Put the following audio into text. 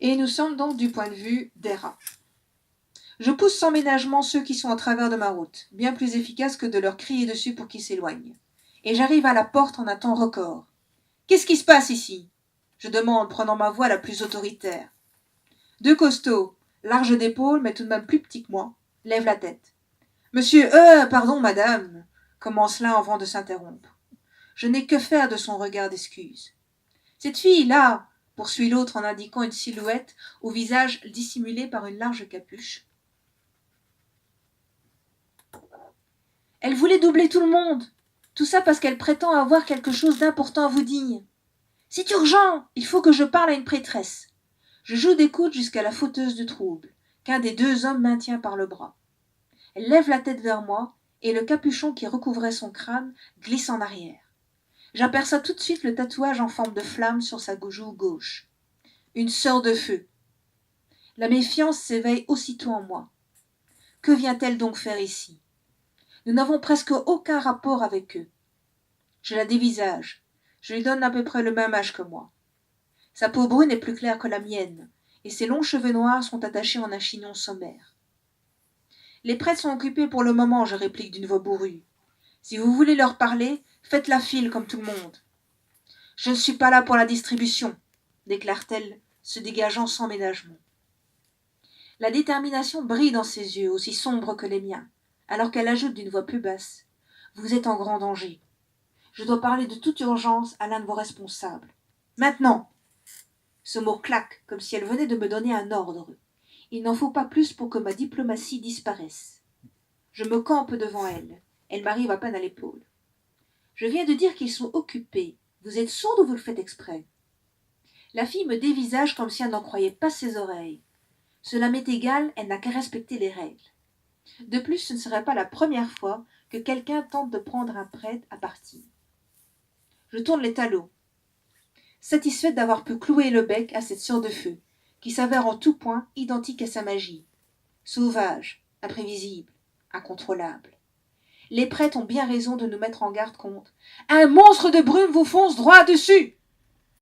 Et nous sommes donc du point de vue des rats. Je pousse sans ménagement ceux qui sont en travers de ma route, bien plus efficace que de leur crier dessus pour qu'ils s'éloignent. Et j'arrive à la porte en un temps record. « Qu'est-ce qui se passe ici ?» je demande, prenant ma voix la plus autoritaire. Deux costauds, larges d'épaules, mais tout de même plus petits que moi, lèvent la tête. « Monsieur, pardon, madame !» commence l'un avant de s'interrompre. Je n'ai que faire de son regard d'excuse. « Cette fille-là !» poursuit l'autre en indiquant une silhouette au visage dissimulé par une large capuche. « Elle voulait doubler tout le monde. Tout ça parce qu'elle prétend avoir quelque chose d'important à vous dire. C'est urgent, il faut que je parle à une prêtresse. » Je joue des coudes jusqu'à la fauteuse du trouble, qu'un des deux hommes maintient par le bras. Elle lève la tête vers moi, et le capuchon qui recouvrait son crâne glisse en arrière. J'aperçois tout de suite le tatouage en forme de flamme sur sa joue gauche. Une sœur de feu. La méfiance s'éveille aussitôt en moi. Que vient-elle donc faire ici? Nous n'avons presque aucun rapport avec eux. Je la dévisage. Je lui donne à peu près le même âge que moi. Sa peau brune est plus claire que la mienne, et ses longs cheveux noirs sont attachés en un chignon sommaire. Les prêtres sont occupés pour le moment, je réplique d'une voix bourrue. Si vous voulez leur parler, faites la file comme tout le monde. Je ne suis pas là pour la distribution, déclare-t-elle, se dégageant sans ménagement. La détermination brille dans ses yeux, aussi sombres que les miens, alors qu'elle ajoute d'une voix plus basse. Vous êtes en grand danger. Je dois parler de toute urgence à l'un de vos responsables. Maintenant. Ce mot claque, comme si elle venait de me donner un ordre. Il n'en faut pas plus pour que ma diplomatie disparaisse. Je me campe devant elle. Elle m'arrive à peine à l'épaule. Je viens de dire qu'ils sont occupés. Vous êtes sourde ou vous le faites exprès? La fille me dévisage comme si elle n'en croyait pas ses oreilles. Cela m'est égal, elle n'a qu'à respecter les règles. De plus, ce ne serait pas la première fois que quelqu'un tente de prendre un prêtre à partie. Je tourne les talons, satisfaite d'avoir pu clouer le bec à cette sœur de feu, qui s'avère en tout point identique à sa magie. Sauvage, imprévisible, incontrôlable. Les prêtres ont bien raison de nous mettre en garde contre. Un monstre de brume vous fonce droit dessus.